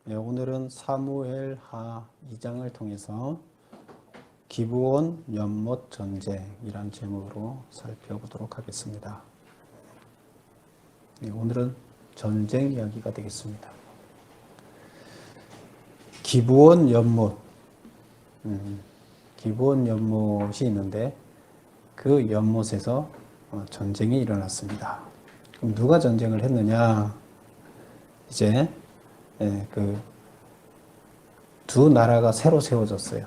네, 오늘은 사무엘하 2장을 통해서 기브온 연못 전쟁이란 제목으로 살펴보도록 하겠습니다. 네, 오늘은 전쟁 이야기가 되겠습니다. 기브온 연못, 기브온 연못이 있는데 그 연못에서 전쟁이 일어났습니다. 그럼 누가 전쟁을 했느냐? 이제 그 두 나라가 새로 세워졌어요.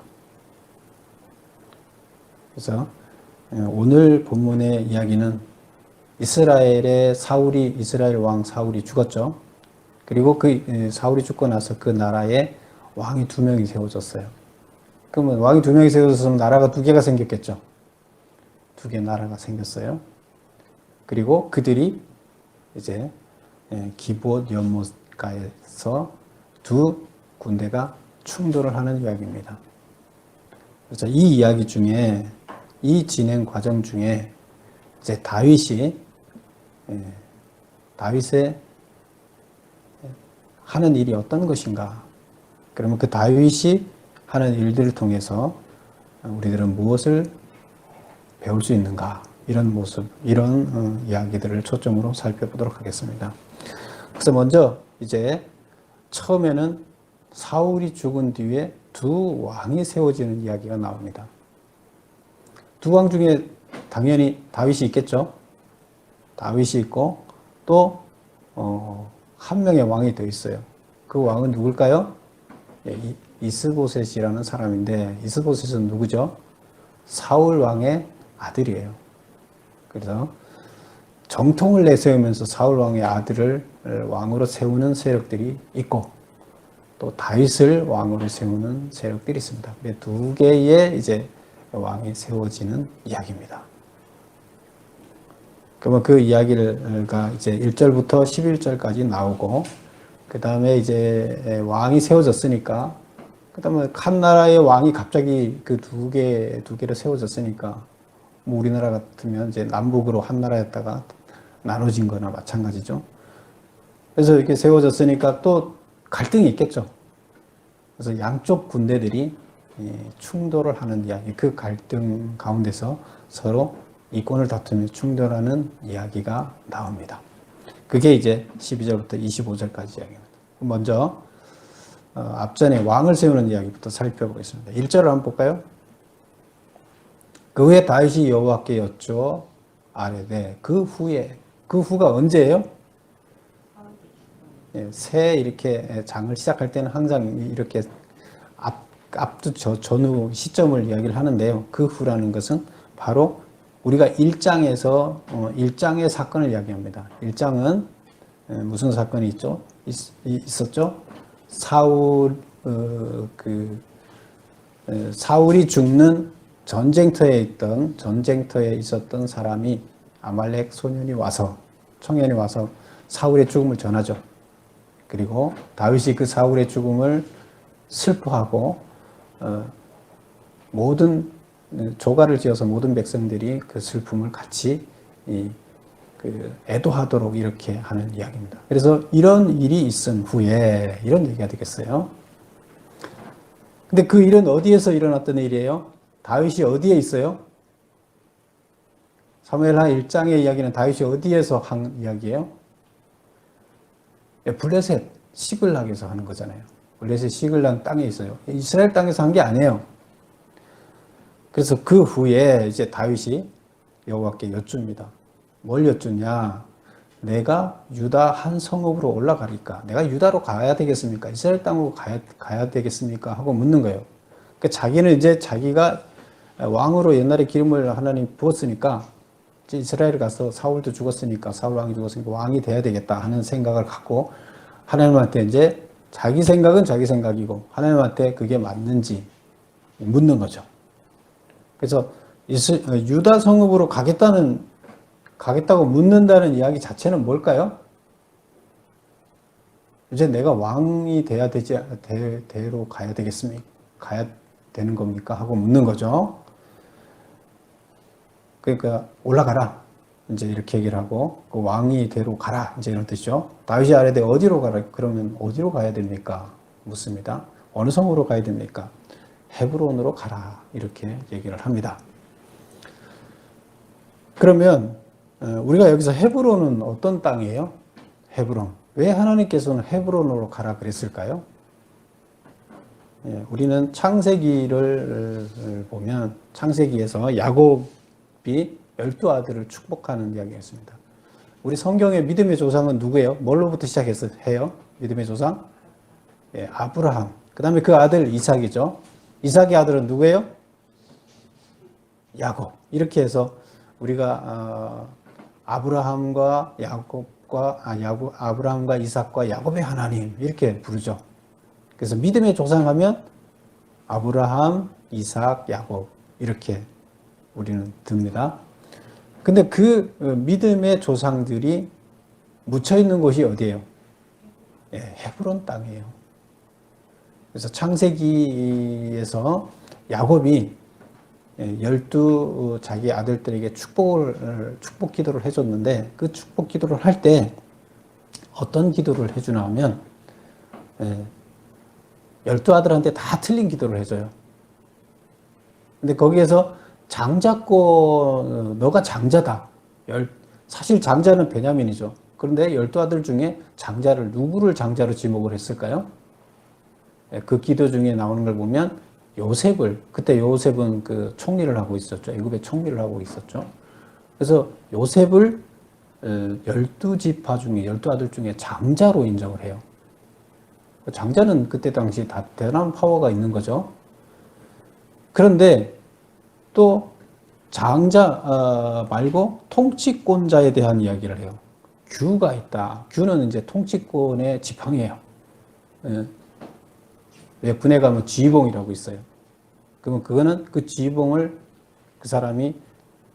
그래서 오늘 본문의 이야기는 이스라엘 왕 사울이 죽었죠. 그리고 그 사울이 죽고 나서 그 나라에 왕이 2명이 세워졌어요. 그러면 왕이 2명이 세워졌으면 나라가 2개가 생겼겠죠. 2개 나라가 생겼어요. 그리고 그들이 이제 기브온 연못가에서 두 군대가 충돌을 하는 이야기입니다. 그래서 이 이야기 중에, 이 진행 과정 중에 이제 다윗의 하는 일이 어떤 것인가? 그러면 그 다윗이 하는 일들을 통해서 우리들은 무엇을 배울 수 있는가? 이런 모습, 이런 이야기들을 초점으로 살펴보도록 하겠습니다. 그래서 먼저 이제 처음에는 사울이 죽은 뒤에 두 왕이 세워지는 이야기가 나옵니다. 두 왕 중에 당연히 다윗이 있겠죠. 다윗이 있고 또 한 명의 왕이 더 있어요. 그 왕은 누굴까요? 이스보셋이라는 사람인데, 이스보셋은 누구죠? 사울 왕의 아들이에요. 그래서 정통을 내세우면서 사울 왕의 아들을 왕으로 세우는 세력들이 있고, 또 다윗을 왕으로 세우는 세력들이 있습니다. 2개의 이제 왕이 세워지는 이야기입니다. 그러면 그 이야기가 이제 1절부터 11절까지 나오고, 그 다음에 이제 왕이 세워졌으니까, 그 다음에 한 나라의 왕이 갑자기 그 두 개로 세워졌으니까, 뭐 우리나라 같으면 이제 남북으로 한 나라였다가 나눠진 거나 마찬가지죠. 그래서 이렇게 세워졌으니까 또 갈등이 있겠죠. 그래서 양쪽 군대들이 충돌을 하는 이야기, 그 갈등 가운데서 서로 이권을 다투며 충돌하는 이야기가 나옵니다. 그게 이제 12절부터 25절까지 이야기입니다. 먼저 앞전에 왕을 세우는 이야기부터 살펴보겠습니다. 1절을 한번 볼까요? 그 후에 다윗이 여호와께 여쭈어 아뢰되, 그 후가 언제예요? 새 이렇게 장을 시작할 때는 항상 이렇게 앞두 전후 시점을 이야기를 하는데요. 그 후라는 것은 바로 우리가 1장의 사건을 이야기합니다. 1장은 무슨 사건이 있었죠? 사울이 죽는 전쟁터에 있었던 사람이 아말렉 청년이 와서 사울의 죽음을 전하죠. 그리고 다윗이 그 사울의 죽음을 슬퍼하고 모든 조가를 지어서 모든 백성들이 그 슬픔을 같이 애도하도록 이렇게 하는 이야기입니다. 그래서 이런 일이 있은 후에 이런 얘기가 되겠어요. 근데 그 일은 어디에서 일어났던 일이에요? 다윗이 어디에 있어요? 사무엘하 1장의 이야기는 다윗이 어디에서 한 이야기예요? 블레셋 시글락에서 하는 거잖아요. 블레셋 시글락 땅에 있어요. 이스라엘 땅에서 한 게 아니에요. 그래서 그 후에 이제 다윗이 여호와께 여쭙니다. 뭘 여쭙냐? 내가 유다 한 성읍으로 올라가리까? 내가 유다로 가야 되겠습니까? 이스라엘 땅으로 가야 되겠습니까? 하고 묻는 거예요. 그러니까 자기는 이제 자기가 왕으로 옛날에 기름을 하나님 부었으니까 이스라엘 가서 사울도 죽었으니까, 사울 왕이 죽었으니까 왕이 돼야 되겠다 하는 생각을 갖고 하나님한테 이제 자기 생각은 자기 생각이고 하나님한테 그게 맞는지 묻는 거죠. 그래서 유다 성읍으로 가겠다고 묻는다는 이야기 자체는 뭘까요? 이제 내가 왕이 돼야 대로 가야 되겠습니까? 가야 되는 겁니까? 하고 묻는 거죠. 그러니까 올라가라. 이제 이렇게 얘기를 하고 그 왕이 대로 가라. 이제 이런 뜻이죠. 다윗이 아뢰되 어디로 가라? 그러면 어디로 가야 됩니까? 묻습니다. 어느 성으로 가야 됩니까? 헤브론으로 가라. 이렇게 얘기를 합니다. 그러면 우리가 여기서 헤브론은 어떤 땅이에요? 헤브론. 왜 하나님께서는 헤브론으로 가라 그랬을까요? 우리는 창세기를 보면 창세기에서 야곱이 12아들을 축복하는 이야기였습니다. 우리 성경의 믿음의 조상은 누구예요? 뭘로부터 시작해요? 믿음의 조상? 아브라함. 그 다음에 그 아들 이삭이죠. 이삭의 아들은 누구예요? 야곱. 이렇게 해서 우리가 아브라함과 아브라함과 이삭과 야곱의 하나님 이렇게 부르죠. 그래서 믿음의 조상하면 아브라함, 이삭, 야곱 이렇게 우리는 듭니다. 근데 그 믿음의 조상들이 묻혀 있는 곳이 어디예요? 헤브론 땅이에요. 그래서 창세기에서 야곱이 12 자기 아들들에게 축복 기도를 해줬는데 그 축복 기도를 할 때 어떤 기도를 해주나 하면 12아들한테 다 틀린 기도를 해줘요. 근데 거기에서 장자권, 너가 장자다. 사실 장자는 베냐민이죠. 그런데 12아들 중에 장자를, 누구를 장자로 지목을 했을까요? 그 기도 중에 나오는 걸 보면 요셉을, 그때 요셉은 그 총리를 하고 있었죠. 애굽의 총리를 하고 있었죠. 그래서 요셉을 12지파 중에, 12아들 중에 장자로 인정을 해요. 장자는 그때 당시 다 대단한 파워가 있는 거죠. 그런데 또 장자 말고 통치권자에 대한 이야기를 해요. 규가 있다. 규는 이제 통치권의 지팡이에요. 왜 군에 가면 지휘봉이라고 있어요. 그러면 그거는 그 지휘봉을 그 사람이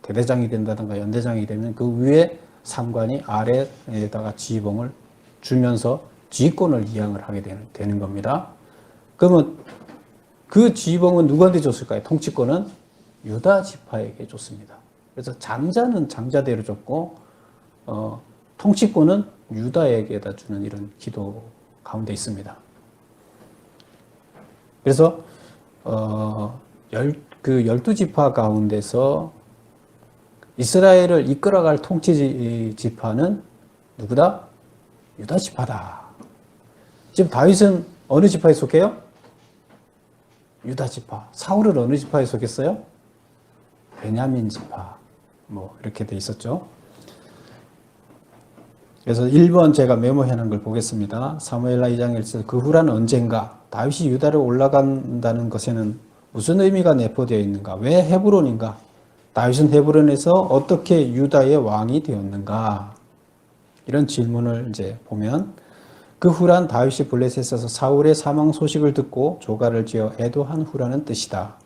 대대장이 된다든가 연대장이 되면 그 위에 상관이 아래에다가 지휘봉을 주면서 지휘권을 이양을 하게 되는 겁니다. 그러면 그 지휘봉은 누구한테 줬을까요? 통치권은 유다 지파에게 줬습니다. 그래서 장자는 장자대로 줬고 통치권은 유다에게다 주는 이런 기도 가운데 있습니다. 그래서 그 12지파 가운데서 이스라엘을 이끌어갈 통치 지파는 누구다? 유다 지파다. 지금 다윗은 어느 지파에 속해요? 유다 지파. 사울은 어느 지파에 속했어요? 베냐민 지파. 뭐 이렇게 돼 있었죠. 그래서 1번 제가 메모해 놓은 걸 보겠습니다. 사무엘하 2장 1절 그 후란 언젠가 다윗이 유다로 올라간다는 것에는 무슨 의미가 내포되어 있는가? 왜 헤브론인가? 다윗은 헤브론에서 어떻게 유다의 왕이 되었는가? 이런 질문을 이제 보면 그 후란 다윗이 블레셋에서 사울의 사망 소식을 듣고 조가를 지어 애도한 후라는 뜻이다.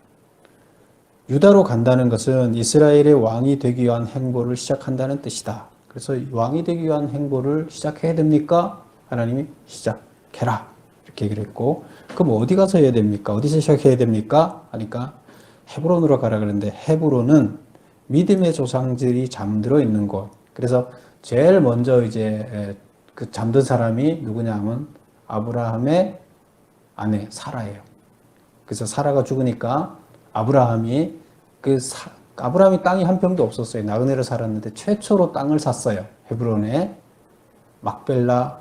유다로 간다는 것은 이스라엘의 왕이 되기 위한 행보를 시작한다는 뜻이다. 그래서 왕이 되기 위한 행보를 시작해야 됩니까? 하나님이 시작해라. 이렇게 얘기를 했고, 그럼 어디 가서 해야 됩니까? 어디서 시작해야 됩니까? 하니까 헤브론으로 가라 그러는데 헤브론은 믿음의 조상들이 잠들어 있는 곳. 그래서 제일 먼저 이제 그 잠든 사람이 누구냐 하면 아브라함의 아내 사라예요. 그래서 사라가 죽으니까 아브라함이 땅이 한 평도 없었어요. 나그네로 살았는데 최초로 땅을 샀어요. 헤브론에 막벨라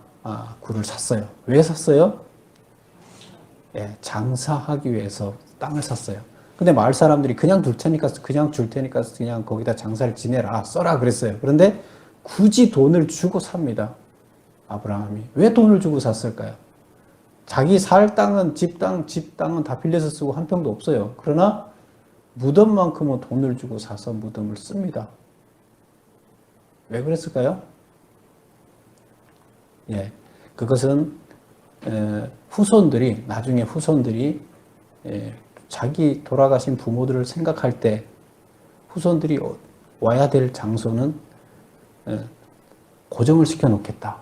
굴을 샀어요. 왜 샀어요? 장사하기 위해서 땅을 샀어요. 근데 마을 사람들이 그냥 줄 테니까 그냥 거기다 장사를 지내라, 써라 그랬어요. 그런데 굳이 돈을 주고 삽니다. 아브라함이. 왜 돈을 주고 샀을까요? 자기 살 땅은 집 땅은 다 빌려서 쓰고 한 평도 없어요. 그러나 무덤만큼은 돈을 주고 사서 무덤을 씁니다. 왜 그랬을까요? 그것은 나중에 후손들이 자기 돌아가신 부모들을 생각할 때 후손들이 와야 될 장소는 고정을 시켜 놓겠다.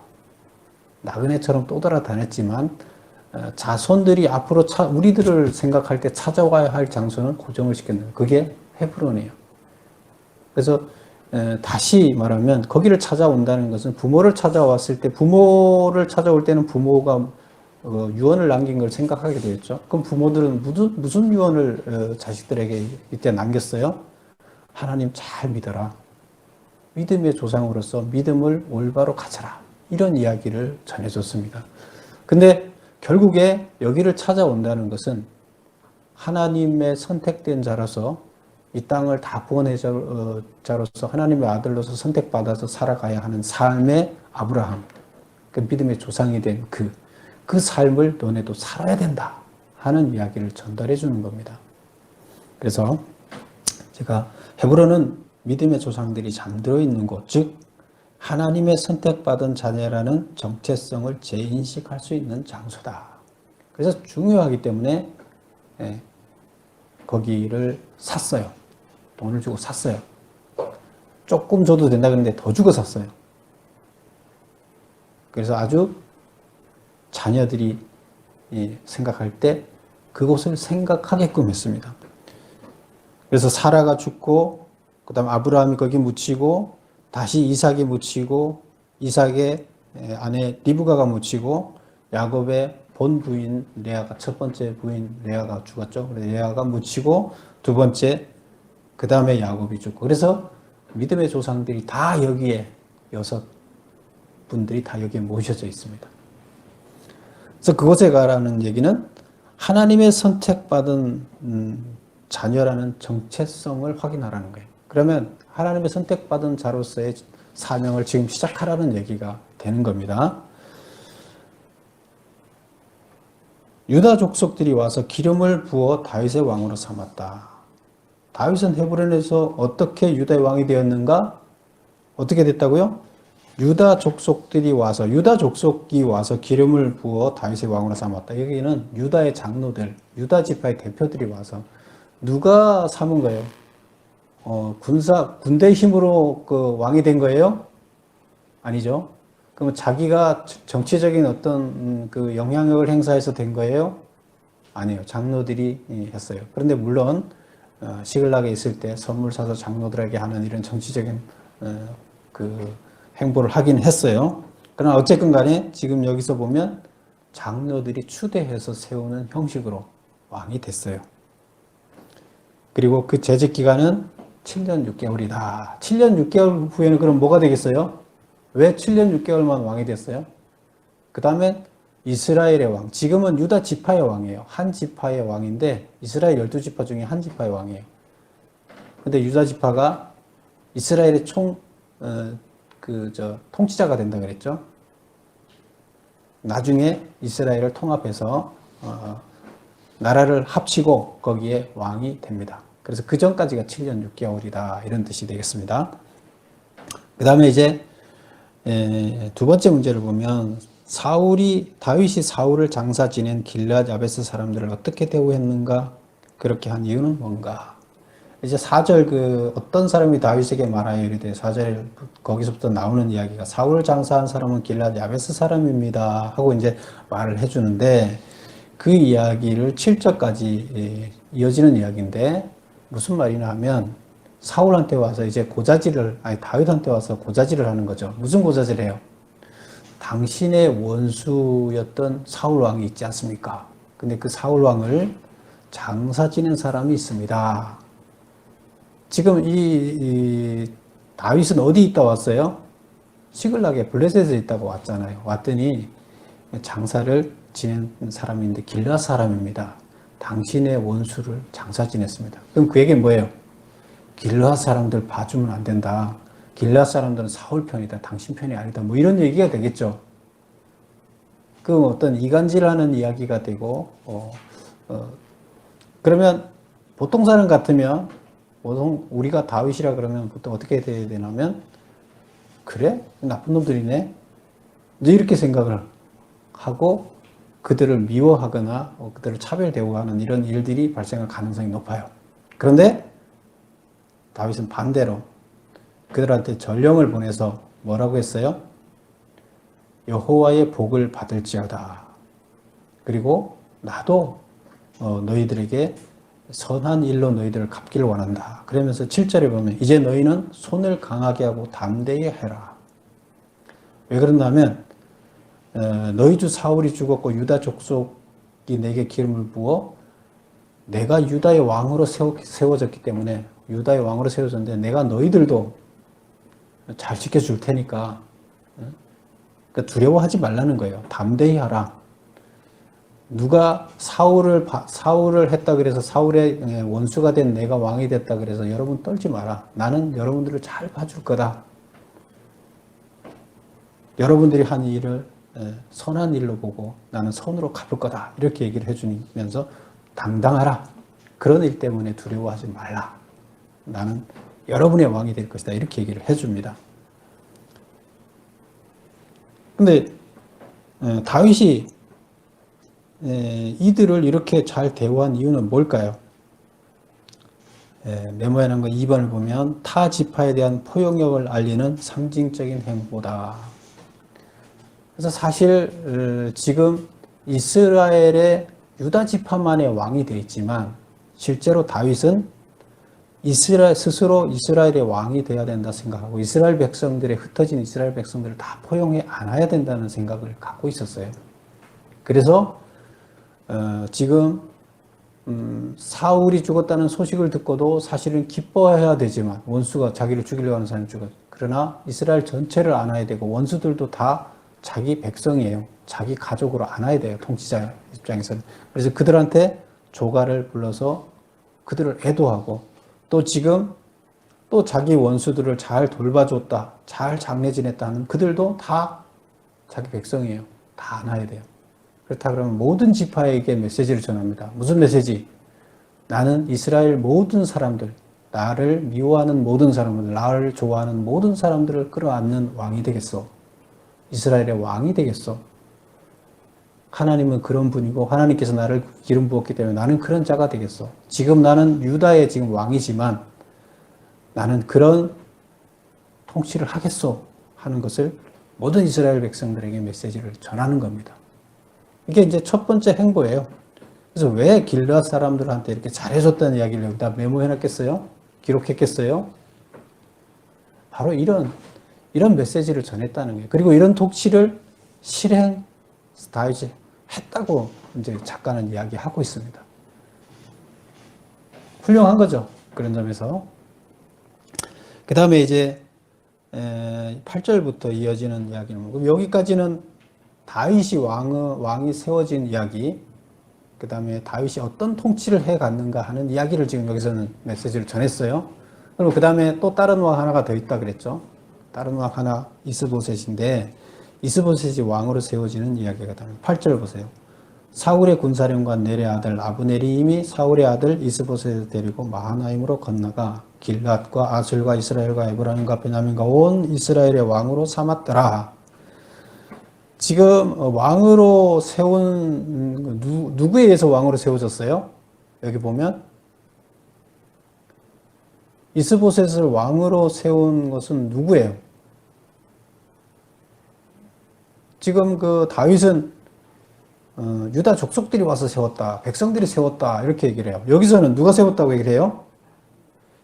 나그네처럼 또 돌아다녔지만 자손들이 앞으로 우리들을 생각할 때 찾아와야 할 장소는 고정을 시켰는 그게 헤브론이에요. 그래서 다시 말하면 거기를 찾아온다는 것은 부모를 찾아올 때는 부모가 유언을 남긴 걸 생각하게 되었죠. 그럼 부모들은 무슨 유언을 자식들에게 이때 남겼어요? 하나님 잘 믿어라. 믿음의 조상으로서 믿음을 올바로 가져라. 이런 이야기를 전해줬습니다. 근데 결국에 여기를 찾아온다는 것은 하나님의 선택된 자로서 이 땅을 다 구원의 자로서 하나님의 아들로서 선택받아서 살아가야 하는 삶의 아브라함, 그 믿음의 조상이 된 그 삶을 너네도 살아야 된다 하는 이야기를 전달해 주는 겁니다. 그래서 제가 헤브론은 믿음의 조상들이 잠들어 있는 곳, 즉 하나님의 선택받은 자녀라는 정체성을 재인식할 수 있는 장소다. 그래서 중요하기 때문에 거기를 샀어요. 돈을 주고 샀어요. 조금 줘도 된다 그랬는데 더 주고 샀어요. 그래서 아주 자녀들이 생각할 때 그곳을 생각하게끔 했습니다. 그래서 사라가 죽고 그 다음 아브라함이 거기 묻히고 다시 이삭이 묻히고 이삭의 아내 리브가가 묻히고 야곱의 본 부인 레아가 첫 번째 부인 레아가 죽었죠. 그래서 레아가 묻히고 두 번째 그 다음에 야곱이 죽고 그래서 믿음의 조상들이 다 여기에 6분들이 다 여기에 모셔져 있습니다. 그래서 그곳에 가라는 얘기는 하나님의 선택받은 자녀라는 정체성을 확인하라는 거예요. 그러면 하나님의 선택받은 자로서의 사명을 지금 시작하라는 얘기가 되는 겁니다. 유다 족속들이 와서 기름을 부어 다윗의 왕으로 삼았다. 다윗은 헤브론에서 어떻게 유다의 왕이 되었는가? 어떻게 됐다고요? 유다 족속이 와서 기름을 부어 다윗의 왕으로 삼았다. 여기는 유다의 장로들, 유다 지파의 대표들이 와서 누가 삼은 거예요? 군대 힘으로 그 왕이 된 거예요? 아니죠. 그러면 자기가 정치적인 어떤 그 영향력을 행사해서 된 거예요? 아니에요. 장로들이 했어요. 그런데 물론 시글락에 있을 때 선물 사서 장로들에게 하는 이런 정치적인 그 행보를 하긴 했어요. 그러나 어쨌든 간에 지금 여기서 보면 장로들이 추대해서 세우는 형식으로 왕이 됐어요. 그리고 그 재직 기간은 7년 6개월이다. 7년 6개월 후에는 그럼 뭐가 되겠어요? 왜 7년 6개월만 왕이 됐어요? 그 다음에 이스라엘의 왕. 지금은 유다 지파의 왕이에요. 한 지파의 왕인데 이스라엘 12지파 중에 한 지파의 왕이에요. 근데 유다 지파가 이스라엘의 통치자가 된다 그랬죠. 나중에 이스라엘을 통합해서 나라를 합치고 거기에 왕이 됩니다. 그래서 그 전까지가 7년 6개월이다 이런 뜻이 되겠습니다. 그 다음에 이제 두 번째 문제를 보면 다윗이 사울을 장사 지낸 길앗 야베스 사람들을 어떻게 대우했는가? 그렇게 한 이유는 뭔가? 이제 4절 어떤 사람이 다윗에게 말하여 이르되 4절 거기서부터 나오는 이야기가 사울을 장사한 사람은 길앗 야베스 사람입니다 하고 이제 말을 해주는데 그 이야기를 7절까지 이어지는 이야기인데 무슨 말이냐 하면 사울한테 와서 이제 다윗한테 와서 고자질을 하는 거죠. 무슨 고자질을 해요? 당신의 원수였던 사울 왕이 있지 않습니까? 근데 그 사울 왕을 장사 지낸 사람이 있습니다. 지금 이 다윗은 어디 있다 왔어요? 시글락에 블레셋에 있다고 왔잖아요. 왔더니 장사를 지낸 사람인데 길앗 사람입니다. 당신의 원수를 장사 지냈습니다. 그럼 그 얘기는 뭐예요? 길앗 사람들 봐주면 안 된다. 길앗 사람들은 사울 편이다. 당신 편이 아니다. 뭐 이런 얘기가 되겠죠. 그 어떤 이간질하는 이야기가 되고 그러면 보통 사람 같으면 보통 우리가 다윗이라 그러면 보통 어떻게 돼야 되냐면 그래? 나쁜 놈들이네? 이렇게 생각을 하고 그들을 미워하거나 그들을 차별 대우하는 이런 일들이 발생할 가능성이 높아요. 그런데 다윗은 반대로 그들한테 전령을 보내서 뭐라고 했어요? 여호와의 복을 받을지어다. 그리고 나도 너희들에게 선한 일로 너희들을 갚기를 원한다. 그러면서 7절에 보면 이제 너희는 손을 강하게 하고 담대히 해라. 왜 그런다면 너희 주 사울이 죽었고 유다 족속이 내게 기름을 부어 내가 유다의 왕으로 세워졌기 때문에 유다의 왕으로 세워졌는데 내가 너희들도 잘 지켜줄 테니까 그러니까 두려워하지 말라는 거예요. 담대히 하라. 누가 사울을 했다 그래서 사울의 원수가 된 내가 왕이 됐다 그래서 여러분 떨지 마라. 나는 여러분들을 잘 봐줄 거다. 여러분들이 한 일을 선한 일로 보고 나는 선으로 갚을 거다. 이렇게 얘기를 해주면서 당당하라. 그런 일 때문에 두려워하지 말라. 나는 여러분의 왕이 될 것이다. 이렇게 얘기를 해줍니다. 근데 다윗이 이들을 이렇게 잘 대우한 이유는 뭘까요? 메모해 놓은 거 2번을 보면 타 지파에 대한 포용력을 알리는 상징적인 행보다. 그래서 사실 지금 이스라엘의 유다 지파만의 왕이 되어 있지만 실제로 다윗은 스스로 이스라엘의 왕이 되어야 된다 생각하고 이스라엘 백성들의 흩어진 이스라엘 백성들을 다 포용해 안아야 된다는 생각을 갖고 있었어요. 그래서 지금 사울이 죽었다는 소식을 듣고도 사실은 기뻐해야 되지만 원수가 자기를 죽이려고 하는 사람이 죽었. 그러나 이스라엘 전체를 안아야 되고 원수들도 다 자기 백성이에요. 자기 가족으로 안아야 돼요. 통치자 입장에서는. 그래서 그들한테 조가를 불러서 그들을 애도하고 또 지금 또 자기 원수들을 잘 돌봐줬다. 잘 장례 지냈다는 그들도 다 자기 백성이에요. 다 안아야 돼요. 그렇다 그러면 모든 지파에게 메시지를 전합니다. 무슨 메시지? 나는 이스라엘 모든 사람들, 나를 미워하는 모든 사람들, 나를 좋아하는 모든 사람들을 끌어안는 왕이 되겠어. 이스라엘의 왕이 되겠어. 하나님은 그런 분이고 하나님께서 나를 기름 부었기 때문에 나는 그런 자가 되겠어. 지금 나는 유다의 지금 왕이지만 나는 그런 통치를 하겠소 하는 것을 모든 이스라엘 백성들에게 메시지를 전하는 겁니다. 이게 이제 첫 번째 행보예요. 그래서 왜 길르앗 사람들한테 이렇게 잘해줬다는 이야기를 여기다 메모해놨겠어요? 기록했겠어요? 바로 이런 메시지를 전했다는 거예요. 그리고 이런 통치를 다윗이 했다고 이제 작가는 이야기하고 있습니다. 훌륭한 거죠. 그런 점에서. 그 다음에 이제 8절부터 이어지는 이야기는 그럼 여기까지는 다윗이 왕이 세워진 이야기, 그 다음에 다윗이 어떤 통치를 해갔는가 하는 이야기를 지금 여기서는 메시지를 전했어요. 그리고 그 다음에 또 다른 왕 하나가 더 있다 그랬죠. 다른 왕 하나 이스보셋인데 이스보셋이 왕으로 세워지는 이야기가 나옵니다. 8절 보세요. 사울의 군사령관 넬의 아들 아브넬이 이미 사울의 아들 이스보셋을 데리고 마하나임으로 건너가 길앗과 아술과 이스라엘과 에브라임과 베냐민과 온 이스라엘의 왕으로 삼았더라. 지금 왕으로 세운 누구에 의해서 왕으로 세워졌어요? 여기 보면 이스보셋을 왕으로 세운 것은 누구예요? 지금 그 다윗은 유다 족속들이 와서 세웠다, 백성들이 세웠다 이렇게 얘기를 해요. 여기서는 누가 세웠다고 얘기를 해요?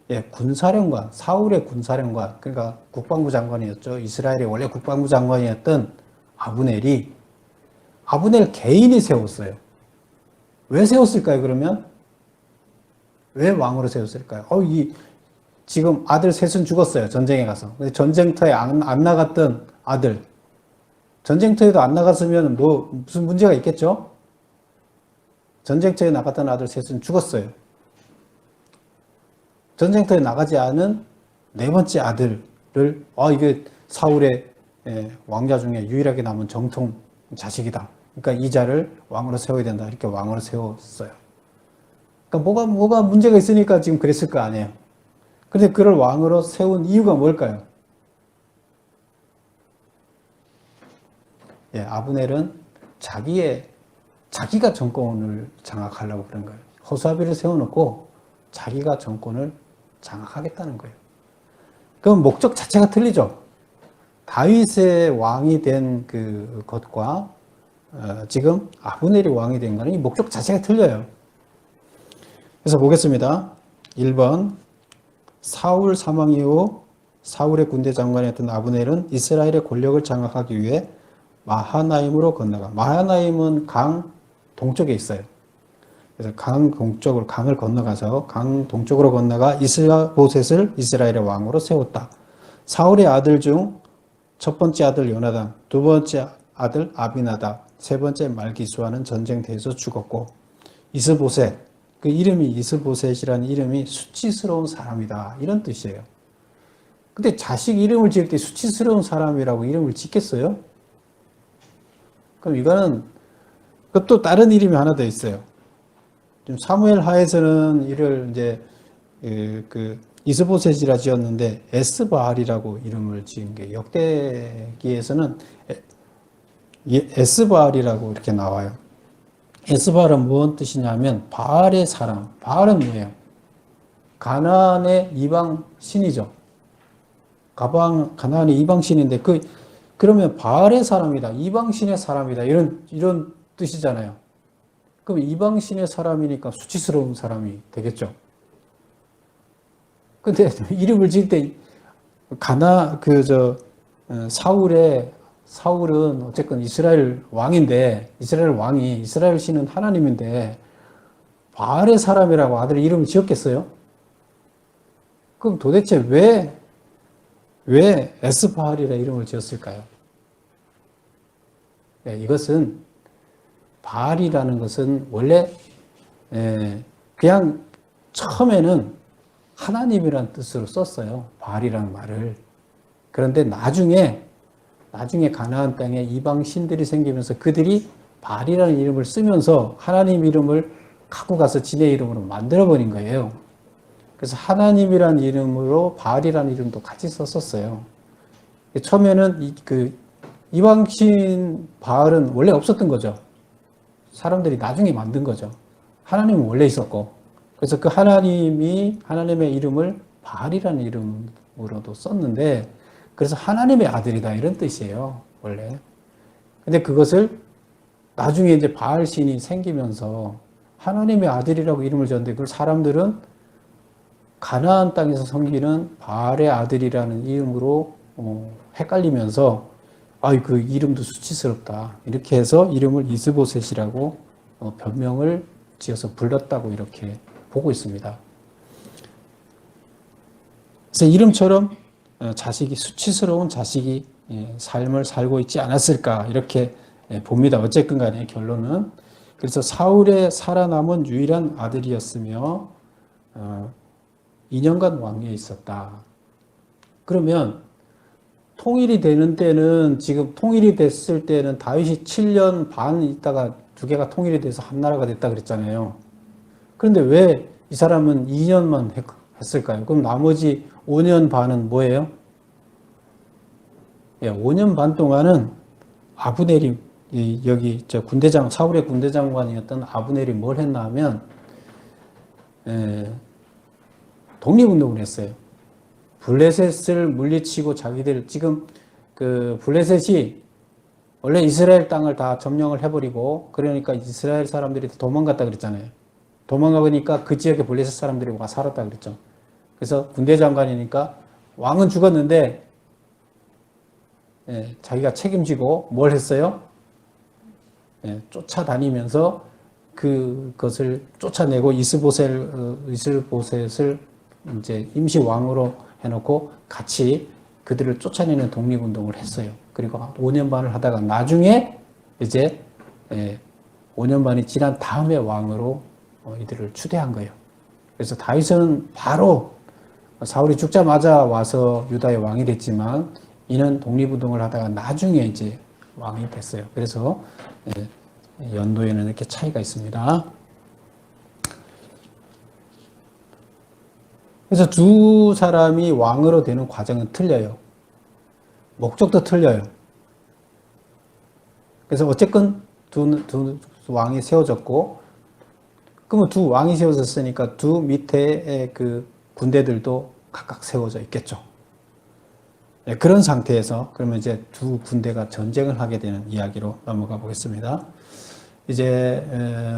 예, 군사령관, 사울의 군사령관, 그러니까 국방부 장관이었죠. 이스라엘의 원래 국방부 장관이었던 아브넬 개인이 세웠어요. 왜 세웠을까요? 그러면 왜 왕으로 세웠을까요? 지금 아들 셋은 죽었어요. 전쟁에 가서. 근데 전쟁터에 안 나갔던 아들. 전쟁터에도 안 나갔으면 무슨 문제가 있겠죠? 전쟁터에 나갔던 아들 셋은 죽었어요. 전쟁터에 나가지 않은 네 번째 아들을 이게 사울의 왕자 중에 유일하게 남은 정통 자식이다. 그러니까 이 자를 왕으로 세워야 된다. 이렇게 왕으로 세웠어요. 그러니까 뭐가 문제가 있으니까 지금 그랬을 거 아니에요. 그런데 그를 왕으로 세운 이유가 뭘까요? 예, 아브넬은 자기가 정권을 장악하려고 그런 거예요. 호사비를 세워놓고 자기가 정권을 장악하겠다는 거예요. 그럼 목적 자체가 틀리죠. 다윗의 왕이 된 것과 지금 아브넬이 왕이 된 거는 이 목적 자체가 틀려요. 그래서 보겠습니다. 1번 사울 사망 이후 사울의 군대 장관이었던 아브넬은 이스라엘의 권력을 장악하기 위해 마하나임으로 건너가. 마하나임은 강 동쪽에 있어요. 그래서 강 동쪽으로 강을 건너가서 강 동쪽으로 건너가 이스보셋을 이스라엘의 왕으로 세웠다. 사울의 아들 중 첫 번째 아들 요나단, 두 번째 아들 아비나답, 세 번째 말기수아는 전쟁터에서 죽었고 이스보셋, 그 이름이 이스보셋이라는 이름이 수치스러운 사람이다 이런 뜻이에요. 근데 자식 이름을 지을 때 수치스러운 사람이라고 이름을 짓겠어요? 그럼 이거는 그것도 다른 이름이 하나 더 있어요. 좀 사무엘 하에서는 이를 이제 그 이스보셋이라 지었는데 에스바알이라고 이름을 지은 게 역대기에서는 에스바알이라고 이렇게 나와요. 에스바알은 무슨 뜻이냐면 바알의 사람. 바알은 뭐예요? 가나안의 이방 신이죠. 가나안의 이방 신인데 그러면 바알의 사람이다, 이방 신의 사람이다 이런 뜻이잖아요. 그럼 이방 신의 사람이니까 수치스러운 사람이 되겠죠. 근데 이름을 지을 때 사울은 어쨌든 이스라엘 왕인데 이스라엘 왕이 이스라엘 신은 하나님인데 바알의 사람이라고 아들 이름을 지었겠어요? 그럼 도대체 왜 에스바알이라 이름을 지었을까요? 네, 이것은 바알이라는 것은 원래 그냥 처음에는 하나님이라는 뜻으로 썼어요. 바알이라는 말을. 그런데 나중에 가나안 땅에 이방 신들이 생기면서 그들이 바알이라는 이름을 쓰면서 하나님 이름을 갖고 가서 지네 이름으로 만들어버린 거예요. 그래서 하나님이라는 이름으로 바알이라는 이름도 같이 썼었어요. 처음에는 이방 신 바알은 원래 없었던 거죠. 사람들이 나중에 만든 거죠. 하나님은 원래 있었고. 그래서 그 하나님의 이름을 바알이라는 이름으로도 썼는데, 그래서 하나님의 아들이다 이런 뜻이에요, 원래. 근데 그것을 나중에 이제 바알 신이 생기면서 하나님의 아들이라고 이름을 지었는데, 그걸 사람들은 가나안 땅에서 섬기는 바알의 아들이라는 이름으로 헷갈리면서 그 이름도 수치스럽다 이렇게 해서 이름을 이스보셋이라고 별명을 지어서 불렀다고 이렇게 보고 있습니다. 그래서 이름처럼 수치스러운 자식이 삶을 살고 있지 않았을까 이렇게 봅니다. 어쨌든 간에 결론은 그래서 사울의 살아남은 유일한 아들이었으며 2년간 왕위에 있었다. 그러면 통일이 되는 때는 지금 통일이 됐을 때는 다윗이 7년 반 있다가 두 개가 통일이 돼서 한 나라가 됐다 그랬잖아요. 그런데 왜 이 사람은 2년만 했을까요? 그럼 나머지 5년 반은 뭐예요? 5년 반 동안은 아브넬이 여기 사울의 군대장관이었던 아브넬이 뭘 했나 하면 독립운동을 했어요. 블레셋을 물리치고 자기들 지금 블레셋이 원래 이스라엘 땅을 다 점령을 해버리고 그러니까 이스라엘 사람들이 도망갔다 그랬잖아요. 도망가보니까 그 지역에 블레셋 사람들이 와 살았다 그랬죠. 그래서 군대 장관이니까 왕은 죽었는데 자기가 책임지고 뭘 했어요? 쫓아다니면서 그것을 쫓아내고 이스보셋을 이제 임시 왕으로 해놓고 같이 그들을 쫓아내는 독립운동을 했어요. 그리고 5년 반을 하다가 나중에 이제 5년 반이 지난 다음에 왕으로 이들을 추대한 거예요. 그래서 다윗은 바로 사울이 죽자마자 와서 유다의 왕이 됐지만 이는 독립운동을 하다가 나중에 이제 왕이 됐어요. 그래서 연도에는 이렇게 차이가 있습니다. 그래서 두 사람이 왕으로 되는 과정은 틀려요. 목적도 틀려요. 그래서 어쨌건 두 왕이 세워졌고, 그러면 두 왕이 세워졌으니까 두 밑에 그 군대들도 각각 세워져 있겠죠. 그런 상태에서 그러면 이제 두 군대가 전쟁을 하게 되는 이야기로 넘어가 보겠습니다. 이제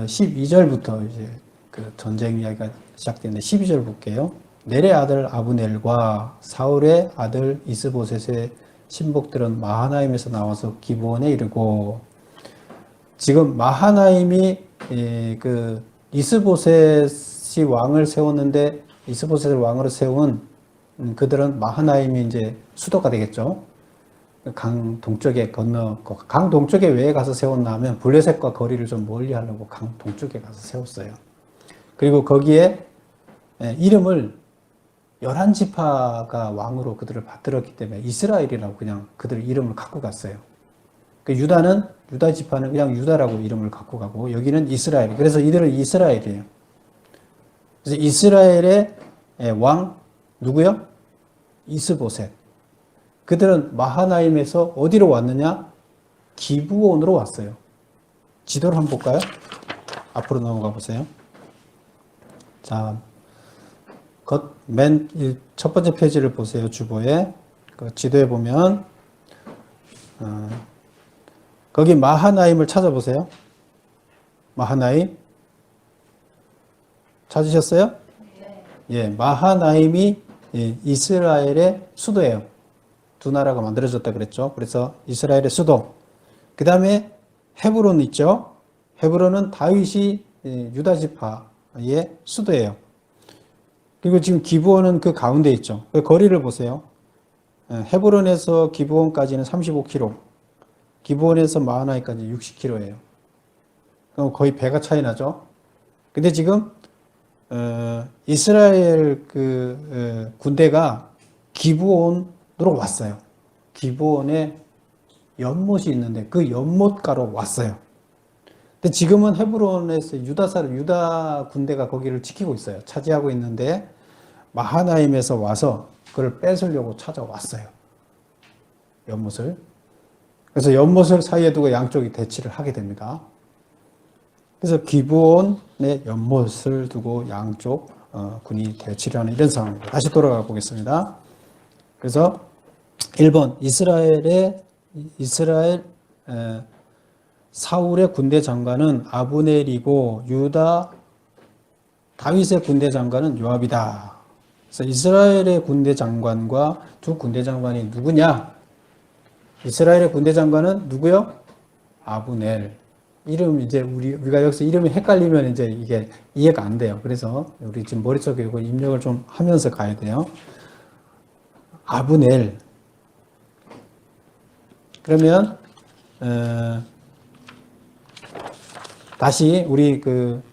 12절부터 이제 그 전쟁 이야기가 시작되는데 12절 볼게요. 넬의 아들 아브넬과 사울의 아들 이스보셋의 신복들은 마하나임에서 나와서 기브온에 이르고, 지금 마하나임이 그 이스보셋이 왕을 세웠는데, 이스보셋을 왕으로 세운 그들은 마하나임이 이제 수도가 되겠죠. 강 동쪽에 건너고, 강 동쪽에 왜 가서 세웠나 하면 블레셋과 거리를 좀 멀리 하려고 강 동쪽에 가서 세웠어요. 그리고 거기에 이름을 11지파가 왕으로 그들을 받들었기 때문에 이스라엘이라고 그냥 그들 이름을 갖고 갔어요. 그 유다 지파는 그냥 유다라고 이름을 갖고 가고, 여기는 이스라엘. 그래서 이들은 이스라엘이에요. 그래서 이스라엘의 왕 누구요? 이스보셋. 그들은 마하나임에서 어디로 왔느냐? 기브온으로 왔어요. 지도를 한번 볼까요? 앞으로 넘어가 보세요. 자, 맨 첫 번째 페이지를 보세요. 주보에. 그 지도에 보면 거기 마하나임을 찾아보세요. 마하나임 찾으셨어요? 네. 예, 마하나임이 이스라엘의 수도예요. 두 나라가 만들어졌다 그랬죠. 그래서 이스라엘의 수도. 그 다음에 헤브론 있죠. 헤브론은 다윗이 유다 지파의 수도예요. 그리고 지금 기브온은 그 가운데 있죠. 그 거리를 보세요. 헤브론에서 기브온까지는 35km, 기브온에서 마하나임까지 60km예요. 그럼 거의 배가 차이 나죠. 근데 지금 이스라엘 군대가 기브온으로 왔어요. 기브온에 연못이 있는데 그 연못가로 왔어요. 근데 지금은 헤브론에서 유다 군대가 거기를 지키고 있어요. 차지하고 있는데 마하나임에서 와서 그걸 뺏으려고 찾아왔어요. 연못을. 그래서 연못을 사이에 두고 양쪽이 대치를 하게 됩니다. 그래서 기브온의 연못을 두고 양쪽 군이 대치를 하는 이런 상황입니다. 다시 돌아가 보겠습니다. 그래서 1번 이스라엘 사울의 군대 장관은 아브넬이고 유다 다윗의 군대 장관은 요압이다. 그래서 이스라엘의 군대 장관과 두 군대 장관이 누구냐? 이스라엘의 군대 장관은 누구요? 아브넬. 이름 이제 우리가 여기서 이름이 헷갈리면 이제 이게 이해가 안 돼요. 그래서 우리 지금 머릿속에 이거 입력을 좀 하면서 가야 돼요. 아브넬. 그러면 다시 우리 그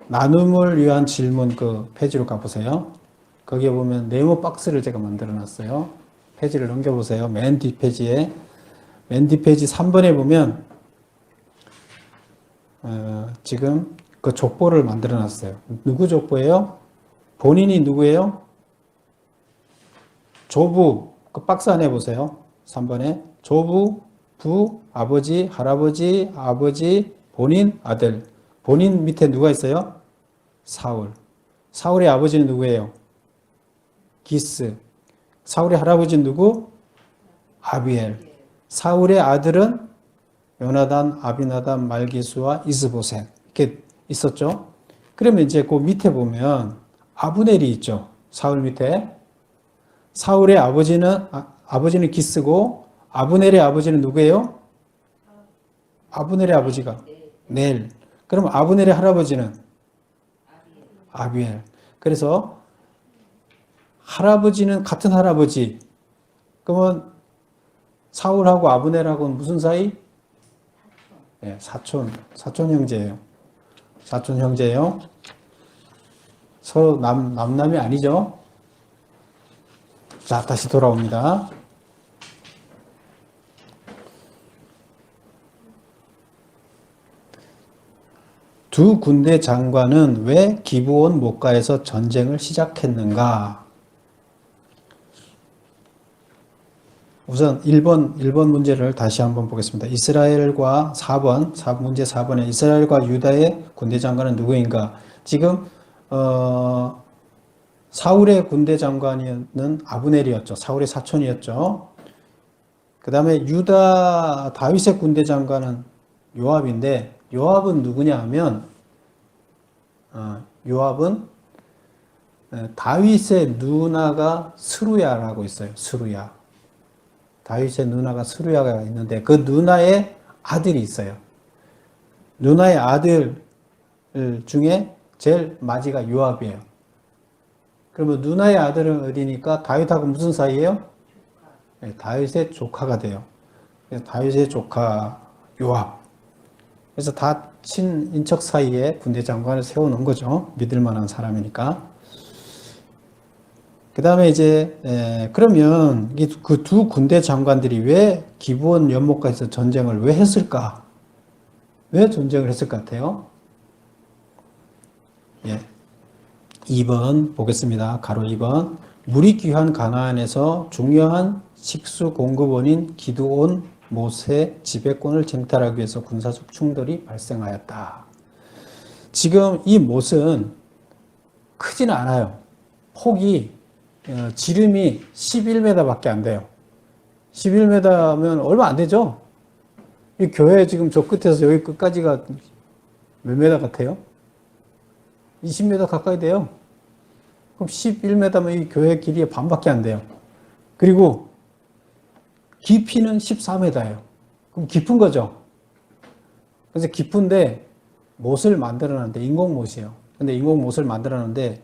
나눔을 위한 질문 그 페이지로 가보세요. 거기에 보면 네모 박스를 제가 만들어 놨어요. 페이지를 넘겨보세요. 맨 뒷페이지에. 맨 뒷페이지 3번에 보면 지금 그 족보를 만들어 놨어요. 누구 족보예요? 본인이 누구예요? 조부. 그 박스 안에 보세요. 3번에. 조부, 부, 아버지, 할아버지, 아버지, 본인, 아들. 본인 밑에 누가 있어요? 사울. 사울의 아버지는 누구예요? 기스. 사울의 할아버지는 누구? 아비엘. 사울의 아들은 요나단, 아비나단, 말기수와 이스보셋. 이렇게 있었죠. 그러면 이제 그 밑에 보면 아브넬이 있죠. 사울 밑에. 사울의 아버지는 기스고, 아브넬의 아버지는 누구예요? 아브넬의 아버지가 넬. 그럼 아브넬의 할아버지는 아비엘. 그래서 할아버지는 같은 할아버지. 그러면 사울하고 아브넬하고는 무슨 사이? 네, 사촌 형제예요. 사촌 형제예요. 서로 남남이 아니죠. 자, 다시 돌아옵니다. 두 군대 장관은 왜 기브온 목가에서 전쟁을 시작했는가? 우선 1번 문제를 다시 한번 보겠습니다. 이스라엘과 문제 4번에 이스라엘과 유다의 군대 장관은 누구인가? 지금 사울의 군대 장관은 아브넬이었죠. 사울의 사촌이었죠. 그 다음에 유다 다윗의 군대 장관은 요압인데, 요압은 누구냐 하면 요압은 다윗의 누나가 스루야라고 있어요. 스루야. 다윗의 누나가 스루야가 있는데 그 누나의 아들이 있어요. 누나의 아들 중에 제일 맞이가 요압이에요. 그러면 누나의 아들은 어디니까 다윗하고 무슨 사이예요? 네, 다윗의 조카가 돼요. 그래서 다윗의 조카 요압. 그래서 다 친인척 사이에 군대 장관을 세워놓은 거죠. 믿을 만한 사람이니까. 그 다음에 이제 그러면 그 두 군대 장관들이 왜 기브온 연못가에서 전쟁을 왜 했을까? 왜 전쟁을 했을 것 같아요? 예. 2번 보겠습니다. 가로 2번. 물이 귀한 가나안에서 중요한 식수 공급원인 기드온 못의 지배권을 쟁탈하기 위해서 군사적 충돌이 발생하였다. 지금 이 못은 크지는 않아요. 폭이 지름이 11m밖에 안 돼요. 11m면 얼마 안 되죠? 이 교회 지금 저 끝에서 여기 끝까지가 몇 메다 같아요? 20m 가까이 돼요. 그럼 11m면 이 교회 길이의 반밖에 안 돼요. 그리고 깊이는 14m예요. 그럼 깊은 거죠. 그래서 깊은데 못을 만들어놨는데 인공못이에요. 근데 인공못을 만들어놨는데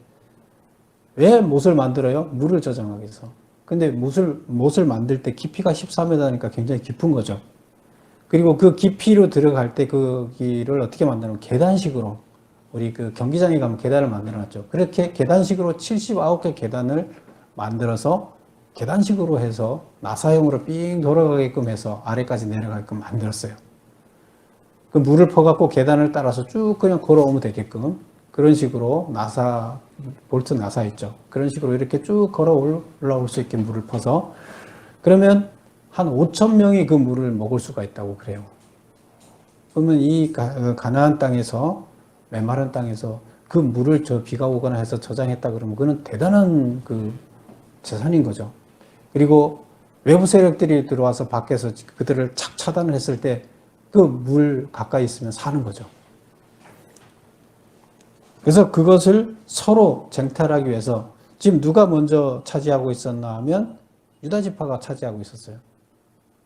왜 못을 만들어요? 물을 저장하기 위해서. 근데 못을 만들 때 깊이가 14m니까 굉장히 깊은 거죠. 그리고 그 깊이로 들어갈 때 그 길을 어떻게 만드냐면 계단식으로 우리 그 경기장에 가면 계단을 만들어놨죠. 그렇게 계단식으로 79개 계단을 만들어서 계단식으로 해서 나사형으로 삥 돌아가게끔 해서 아래까지 내려가게끔 만들었어요. 그 물을 퍼갖고 계단을 따라서 쭉 그냥 걸어오면 되게끔 그런 식으로 볼트 나사 있죠. 그런 식으로 이렇게 쭉 걸어 올라올 수 있게 물을 퍼서 그러면 한 5천 명이 그 물을 먹을 수가 있다고 그래요. 그러면 이 가나안 땅에서 메마른 땅에서 그 물을 비가 오거나 해서 저장했다 그러면 그건 대단한 그 재산인 거죠. 그리고 외부 세력들이 들어와서 밖에서 그들을 착 차단을 했을 때 그 물 가까이 있으면 사는 거죠. 그래서 그것을 서로 쟁탈하기 위해서 지금 누가 먼저 차지하고 있었나 하면 유다 지파가 차지하고 있었어요.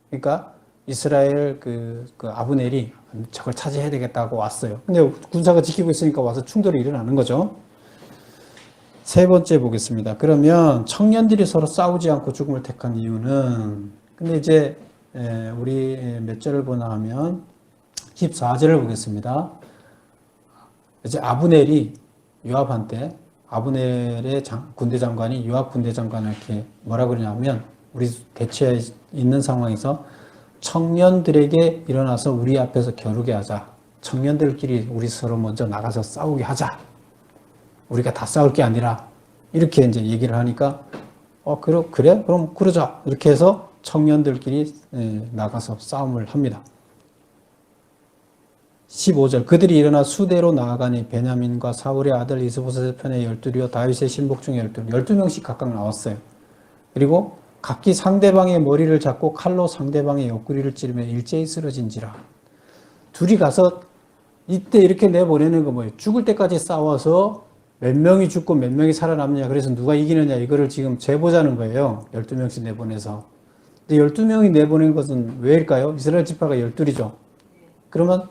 그러니까 이스라엘 그 아브넬이 저걸 차지해야 되겠다고 왔어요. 근데 군사가 지키고 있으니까 와서 충돌이 일어나는 거죠. 세 번째 보겠습니다. 그러면 청년들이 서로 싸우지 않고 죽음을 택한 이유는 근데 이제 우리 몇 절을 보나 하면 14절을 보겠습니다. 이제 아브넬이 요압한테 아브넬의 군대 장관이 요압 군대 장관에게 뭐라 그러냐면 우리 대치에 있는 상황에서 청년들에게 일어나서 우리 앞에서 겨루게 하자. 청년들끼리 우리 서로 먼저 나가서 싸우게 하자. 우리가 다 싸울 게 아니라 이렇게 이제 얘기를 하니까 그래? 그럼 그러자. 이렇게 해서 청년들끼리 나가서 싸움을 합니다. 15절 그들이 일어나 수대로 나아가니 베냐민과 사울의 아들 이스보셋의 편에 12이요 다윗의 신복 중에 12명씩 각각 나왔어요. 그리고 각기 상대방의 머리를 잡고 칼로 상대방의 옆구리를 찌르며 일제히 쓰러진지라. 둘이 가서 이때 이렇게 내보내는 거 뭐예요? 죽을 때까지 싸워서 몇 명이 죽고 몇 명이 살아남느냐 그래서 누가 이기느냐 이거를 지금 재보자는 거예요. 12명씩 내보내서. 근데 12명이 내보낸 것은 왜일까요? 이스라엘 지파가 12이죠. 그러면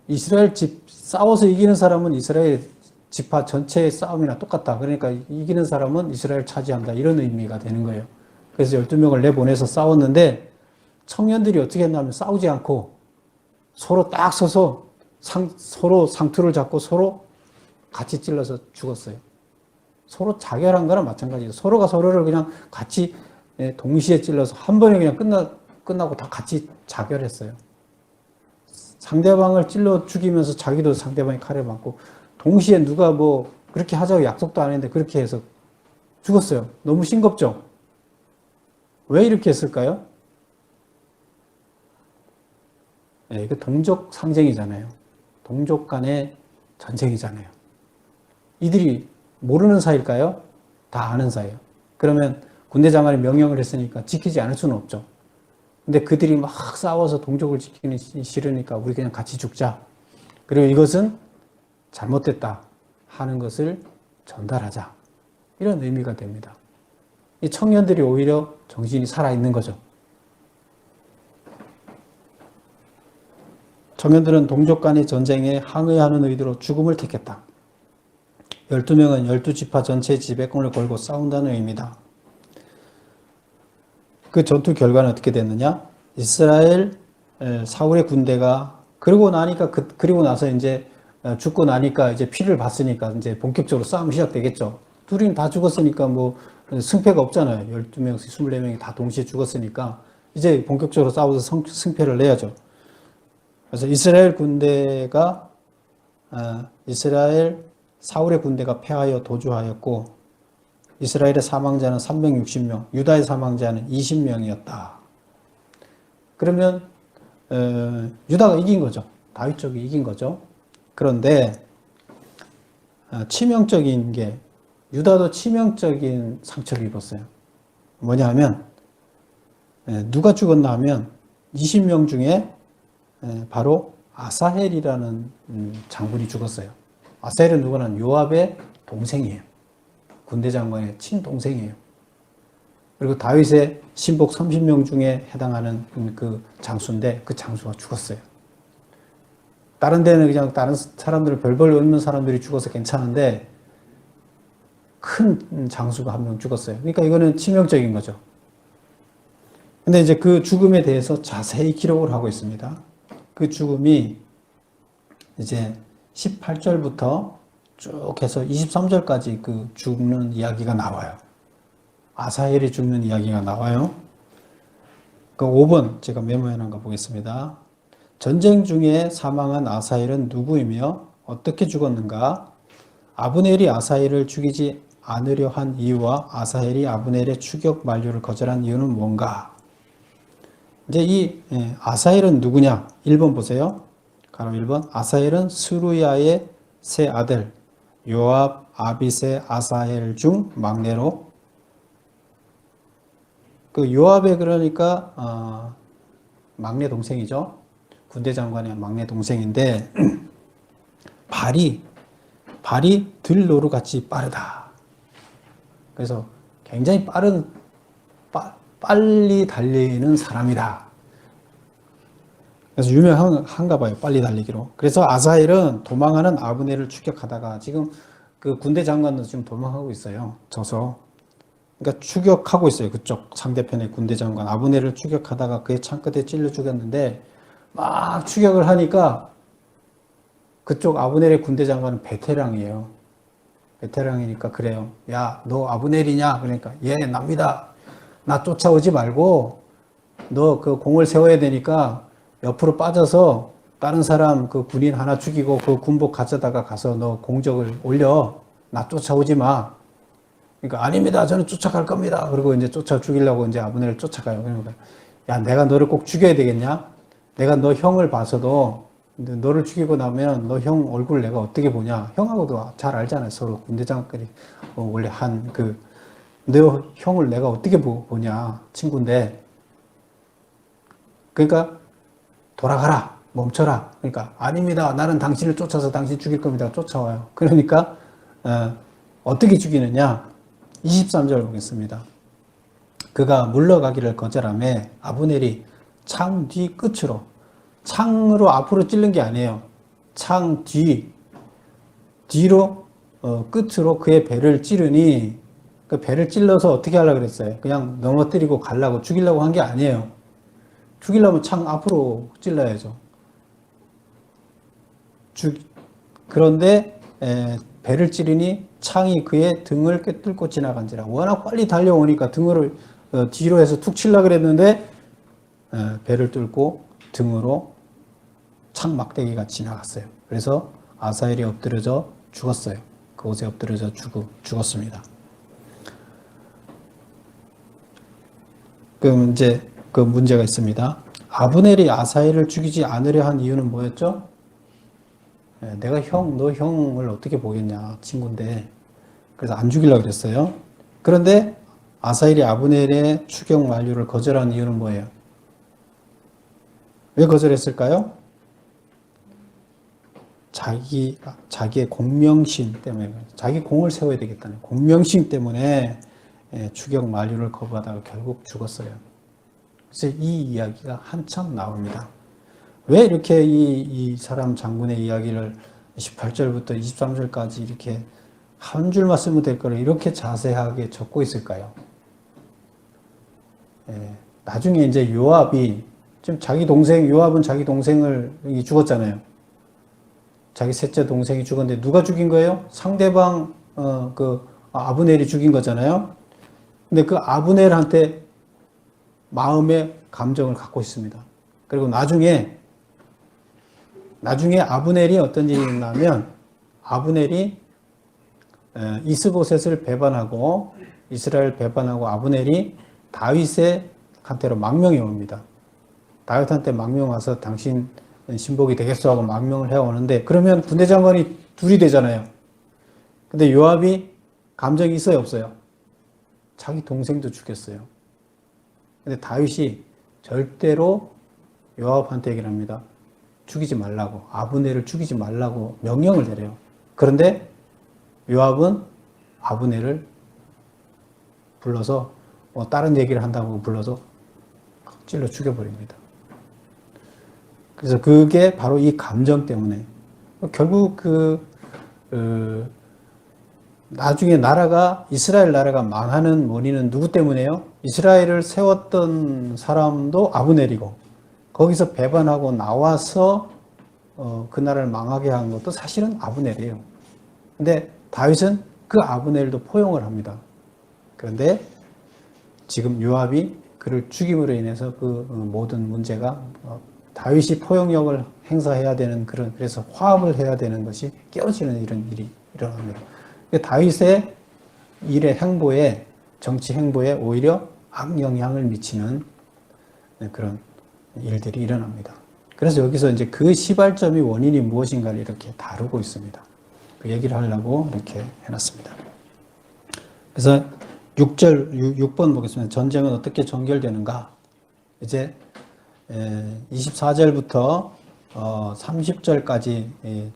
이스라엘 싸워서 이기는 사람은 이스라엘 지파 전체의 싸움이나 똑같다. 그러니까 이기는 사람은 이스라엘 차지한다. 이런 의미가 되는 거예요. 그래서 12명을 내보내서 싸웠는데 청년들이 어떻게 했냐면 싸우지 않고 서로 딱 서서 서로 상투를 잡고 서로 같이 찔러서 죽었어요. 서로 자결한 거랑 마찬가지예요. 서로가 서로를 그냥 같이 동시에 찔러서 한 번에 그냥 끝나고 다 같이 자결했어요. 상대방을 찔러 죽이면서 자기도 상대방이 칼에 맞고 동시에 누가 뭐 그렇게 하자고 약속도 안 했는데 그렇게 해서 죽었어요. 너무 싱겁죠? 왜 이렇게 했을까요? 네, 이거 동족 상쟁이잖아요. 동족 간의 전쟁이잖아요. 이들이 모르는 사이일까요? 다 아는 사이예요. 그러면 군대 장관이 명령을 했으니까 지키지 않을 수는 없죠. 근데 그들이 막 싸워서 동족을 지키기 싫으니까 우리 그냥 같이 죽자. 그리고 이것은 잘못됐다 하는 것을 전달하자. 이런 의미가 됩니다. 이 청년들이 오히려 정신이 살아있는 거죠. 청년들은 동족 간의 전쟁에 항의하는 의도로 죽음을 택했다. 12명은 12지파 전체의 지배권을 걸고 싸운다는 의미다. 그 전투 결과는 어떻게 됐느냐? 이스라엘 사울의 군대가 그러고 나서 이제 죽고 나니까 이제 피를 봤으니까 이제 본격적으로 싸움이 시작되겠죠. 둘이 다 죽었으니까 뭐 승패가 없잖아요. 12명, 24명이 다 동시에 죽었으니까 이제 본격적으로 싸워서 승패를 내야죠. 그래서 이스라엘 사울의 군대가 패하여 도주하였고 이스라엘의 사망자는 360명, 유다의 사망자는 20명이었다. 그러면 유다가 이긴 거죠. 다윗 쪽이 이긴 거죠. 그런데 치명적인 게 유다도 치명적인 상처를 입었어요. 뭐냐 하면 누가 죽었나 하면 20명 중에 바로 아사헬이라는 장군이 죽었어요. 아사헬은 누구냐면 요압의 동생이에요. 군대 장관의 친동생이에요. 그리고 다윗의 신복 30명 중에 해당하는 그 장수인데 그 장수가 죽었어요. 다른 데는 그냥 다른 사람들 별벌 없는 사람들이 죽어서 괜찮은데 큰 장수가 한 명 죽었어요. 그러니까 이거는 치명적인 거죠. 근데 이제 그 죽음에 대해서 자세히 기록을 하고 있습니다. 그 죽음이 이제 18절부터 쭉 해서 23절까지 그 죽는 이야기가 나와요. 아사헬이 죽는 이야기가 나와요. 그 5번 제가 메모해 놓은 거 보겠습니다. 전쟁 중에 사망한 아사헬은 누구이며 어떻게 죽었는가? 아브넬이 아사헬을 죽이지 않으려 한 이유와 아사헬이 아브넬의 추격 만류를 거절한 이유는 뭔가? 이제 이 아사헬은 누구냐? 1번 보세요. 가로 1번. 아사헬은 스루야의 세 아들 요압, 아빗의 아사헬 중 막내로 그 요압의 그러니까 막내 동생이죠. 군대 장관의 막내 동생인데 발이 들노루같이 빠르다. 그래서 굉장히 빨리 달리는 사람이다. 그래서 유명한가 봐요. 빨리 달리기로. 그래서 아사헬은 도망하는 아브넬을 추격하다가 지금 그 군대 장관도 지금 도망하고 있어요. 그러니까 추격하고 있어요. 그쪽 상대편의 군대 장관 아브넬을 추격하다가 그의 창끝에 찔러 죽였는데 막 추격을 하니까 그쪽 아브넬의 군대 장관은 베테랑이에요. 베테랑이니까 그래요. 야, 너 아브넬이냐? 그러니까 예, 납니다. 나 쫓아오지 말고 너 그 공을 세워야 되니까 옆으로 빠져서 다른 사람 그 군인 하나 죽이고 그 군복 가져다가 가서 너 공적을 올려. 나 쫓아오지 마. 그러니까 아닙니다. 저는 쫓아갈 겁니다. 그리고 이제 쫓아 죽이려고 이제 아브넬을 쫓아가요. 그러니까 야, 내가 너를 꼭 죽여야 되겠냐? 내가 너 형을 봐서도 너를 죽이고 나면 너 형 얼굴 내가 어떻게 보냐? 형하고도 잘 알잖아요. 서로 군대 장관끼리 원래 너 형을 내가 어떻게 보냐? 친구인데. 그러니까 돌아가라. 멈춰라. 그러니까 아닙니다. 나는 당신을 쫓아서 당신 죽일 겁니다. 쫓아와요. 그러니까 어떻게 죽이느냐? 23절 보겠습니다. 그가 물러가기를 거절하며 아브넬이 창 뒤 끝으로 창으로 앞으로 찔른 게 아니에요. 창 뒤로 끝으로 그의 배를 찌르니 그 배를 찔러서 어떻게 하려고 그랬어요? 그냥 넘어뜨리고 가려고 죽이려고 한 게 아니에요. 죽이려면 창 앞으로 찔러야죠. 그런데 배를 찌르니 창이 그의 등을 꿰뚫고 지나간지라. 워낙 빨리 달려오니까 등을 뒤로 해서 툭 치려고 그랬는데 배를 뚫고 등으로 창 막대기가 지나갔어요. 그래서 아사헬이 엎드려져 죽었어요. 그곳에 엎드려져 죽었습니다. 그럼 이제 그 문제가 있습니다. 아브넬이 아사헬을 죽이지 않으려 한 이유는 뭐였죠? 내가 너 형을 어떻게 보겠냐, 친구인데. 그래서 안 죽이려고 그랬어요. 그런데 아사헬이 아브넬의 추격 만류를 거절한 이유는 뭐예요? 왜 거절했을까요? 자기의 공명심 때문에, 자기 공을 세워야 되겠다는 공명심 때문에 추격 만류를 거부하다가 결국 죽었어요. 그래서 이 이야기가 한참 나옵니다. 왜 이렇게 이 사람 장군의 이야기를 18절부터 23절까지 이렇게 한 줄만 쓰면 될 거를 이렇게 자세하게 적고 있을까요? 예, 나중에 이제 요압이 지금 요압은 자기 동생을 죽었잖아요. 자기 셋째 동생이 죽었는데 누가 죽인 거예요? 상대방 아브넬이 죽인 거잖아요. 근데 그 아브넬한테 마음의 감정을 갖고 있습니다. 그리고 나중에 아브넬이 어떤 일이 있냐면 아브넬이 이스보셋을 배반하고 이스라엘 배반하고 아브넬이 다윗한테로 망명이 옵니다. 다윗한테 망명 와서 당신 신복이 되겠어 하고 망명을 해오는데 그러면 군대 장관이 둘이 되잖아요. 근데 요압이 감정이 있어요, 없어요? 자기 동생도 죽였어요. 근데 다윗이 절대로 요압한테 얘기를 합니다. 죽이지 말라고, 아브넬을 죽이지 말라고 명령을 내려요. 그런데 요압은 아브넬을 불러서 다른 얘기를 한다고 불러서 찔러 죽여버립니다. 그래서 그게 바로 이 감정 때문에 결국 나중에 이스라엘 나라가 망하는 원인은 누구 때문에요? 이스라엘을 세웠던 사람도 아브넬이고 거기서 배반하고 나와서 그 나라를 망하게 한 것도 사실은 아브넬이에요. 근데 다윗은 그 아브넬도 포용을 합니다. 그런데 지금 요압이 그를 죽임으로 인해서 그 모든 문제가 다윗이 포용력을 행사해야 되는 그래서 화합을 해야 되는 것이 깨어지는 이런 일이 일어납니다. 다윗의 정치 행보에 오히려 악영향을 미치는 그런 일들이 일어납니다. 그래서 여기서 이제 그 시발점이 원인이 무엇인가를 이렇게 다루고 있습니다. 그 얘기를 하려고 이렇게 해놨습니다. 그래서 6번 보겠습니다. 전쟁은 어떻게 종결되는가? 이제 24절부터 30절까지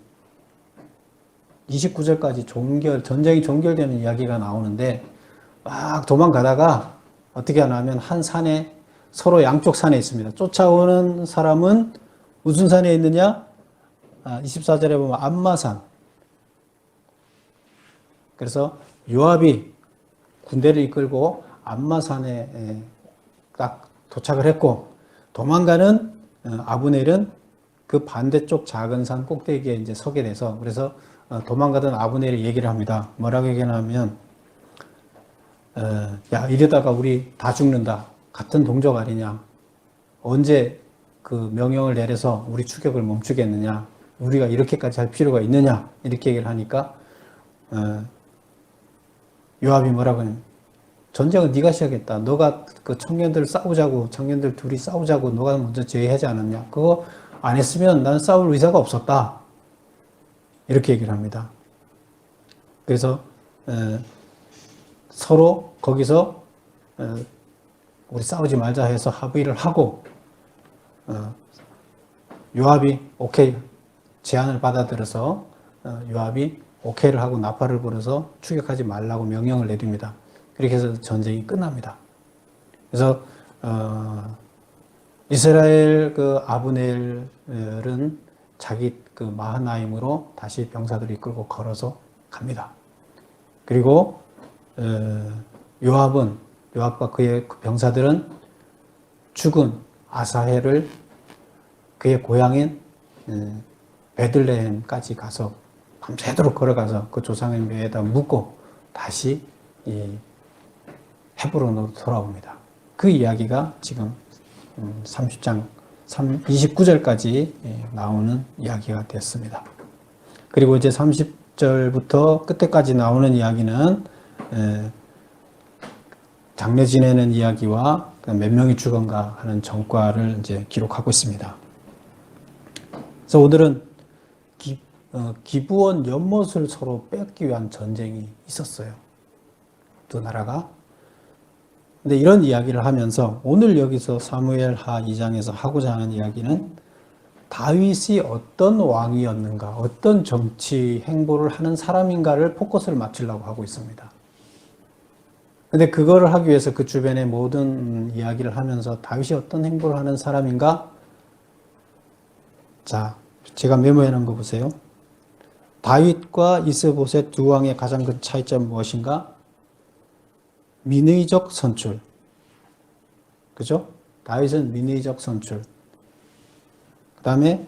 29절까지 전쟁이 종결되는 이야기가 나오는데 막 도망가다가 어떻게 하냐면 한 산에 서로 양쪽 산에 있습니다. 쫓아오는 사람은 무슨 산에 있느냐? 24절에 보면 암마산. 그래서 요압이 군대를 이끌고 암마산에 딱 도착을 했고 도망가는 아브넬은 그 반대쪽 작은 산 꼭대기에 이제 서게 돼서 그래서 도망가던 아브넬이 얘기를 합니다. 뭐라고 얘기하냐면 야 이러다가 우리 다 죽는다. 같은 동족 아니냐. 언제 그 명령을 내려서 우리 추격을 멈추겠느냐. 우리가 이렇게까지 할 필요가 있느냐. 이렇게 얘기를 하니까 요압이 뭐라고 하냐면 전쟁은 네가 시작했다. 너가 그 청년들 둘이 싸우자고 너가 먼저 제의하지 않았냐. 그거 안 했으면 나는 싸울 의사가 없었다. 이렇게 얘기를 합니다. 그래서 서로 거기서 우리 싸우지 말자 해서 합의를 하고 요압이 오케이 제안을 받아들여서 요압이 오케이를 하고 나팔을 불어서 추격하지 말라고 명령을 내립니다. 그렇게 해서 전쟁이 끝납니다. 그래서 이스라엘 그 아브넬은 자기 그 마하나임으로 다시 병사들을 이끌고 걸어서 갑니다. 그리고 요압과 그의 병사들은 죽은 아사헬을 그의 고향인 베들레헴까지 가서 밤새도록 걸어가서 그 조상의 묘에다 묻고 다시 헤브론으로 돌아옵니다. 그 이야기가 지금 30장 29절까지 나오는 이야기가 됐습니다. 그리고 이제 30절부터 끝에까지 나오는 이야기는 장례 지내는 이야기와 몇 명이 죽은가 하는 전과를 이제 기록하고 있습니다. 그래서 오늘은 기브온 연못을 서로 뺏기 위한 전쟁이 있었어요. 두 나라가. 근데 이런 이야기를 하면서 오늘 여기서 사무엘하 2장에서 하고자 하는 이야기는 다윗이 어떤 왕이었는가, 어떤 정치 행보를 하는 사람인가를 포커스를 맞추려고 하고 있습니다. 근데 그거를 하기 위해서 그 주변의 모든 이야기를 하면서 다윗이 어떤 행보를 하는 사람인가 자, 제가 메모해 놓은 거 보세요. 다윗과 이스보셋 두 왕의 가장 큰 차이점은 무엇인가? 민의적 선출. 그죠? 다윗은 민의적 선출. 그 다음에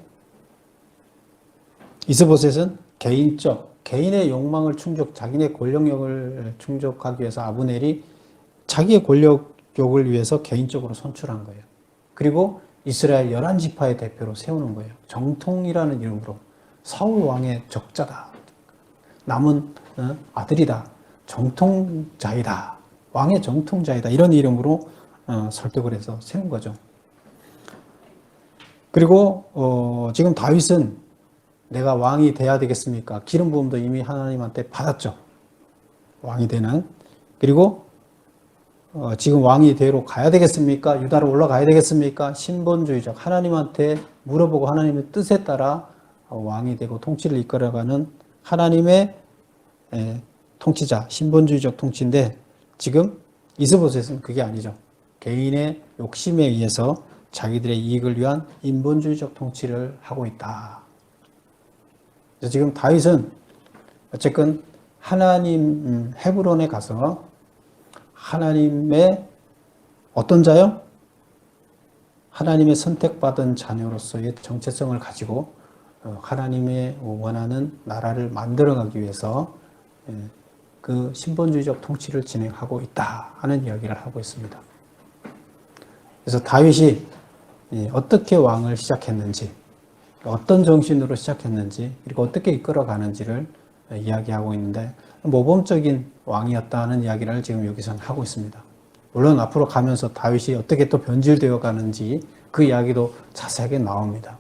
이스보셋은 개인의 욕망을 자기네 권력욕을 충족하기 위해서 아브넬이 자기의 권력욕을 위해서 개인적으로 선출한 거예요. 그리고 이스라엘 11지파의 대표로 세우는 거예요. 정통이라는 이름으로. 사울 왕의 적자다. 남은 아들이다. 정통자이다. 왕의 정통자이다. 이런 이름으로 설득을 해서 세운 거죠. 그리고 지금 다윗은 내가 왕이 돼야 되겠습니까? 기름 부음도 이미 하나님한테 받았죠. 왕이 되는. 그리고 지금 왕이 되러 가야 되겠습니까? 유다로 올라가야 되겠습니까? 신본주의적 하나님한테 물어보고 하나님의 뜻에 따라 왕이 되고 통치를 이끌어가는 하나님의 통치자, 신본주의적 통치인데 지금 이스보셋은 그게 아니죠. 개인의 욕심에 의해서 자기들의 이익을 위한 인본주의적 통치를 하고 있다. 지금 다윗은 어쨌든 하나님 헤브론에 가서 하나님의 어떤 자요? 하나님의 선택받은 자녀로서의 정체성을 가지고 하나님의 원하는 나라를 만들어가기 위해서 그 신본주의적 통치를 진행하고 있다 하는 이야기를 하고 있습니다. 그래서 다윗이 어떻게 왕을 시작했는지, 어떤 정신으로 시작했는지, 그리고 어떻게 이끌어가는지를 이야기하고 있는데 모범적인 왕이었다는 이야기를 지금 여기서는 하고 있습니다. 물론 앞으로 가면서 다윗이 어떻게 또 변질되어 가는지 그 이야기도 자세하게 나옵니다.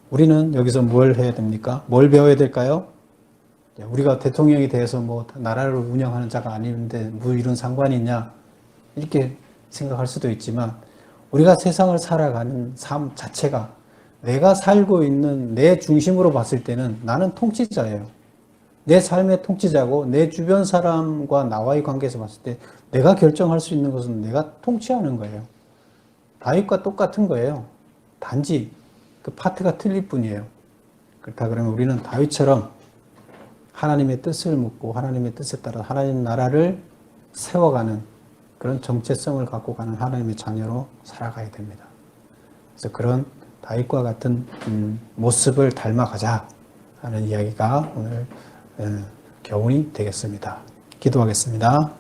우리는 여기서 뭘 해야 됩니까? 뭘 배워야 될까요? 우리가 대통령이 돼서 뭐 나라를 운영하는 자가 아닌데 뭐 이런 상관이 있냐 이렇게 생각할 수도 있지만 우리가 세상을 살아가는 삶 자체가 내가 살고 있는 내 중심으로 봤을 때는 나는 통치자예요. 내 삶의 통치자고 내 주변 사람과 나와의 관계에서 봤을 때 내가 결정할 수 있는 것은 내가 통치하는 거예요. 다윗과 똑같은 거예요. 단지 그 파트가 틀릴 뿐이에요. 그렇다 그러면 우리는 다윗처럼 하나님의 뜻을 묻고 하나님의 뜻에 따라 하나님 나라를 세워가는 그런 정체성을 갖고 가는 하나님의 자녀로 살아가야 됩니다. 그래서 그런 다윗과 같은 모습을 닮아가자 하는 이야기가 오늘 교훈이 되겠습니다. 기도하겠습니다.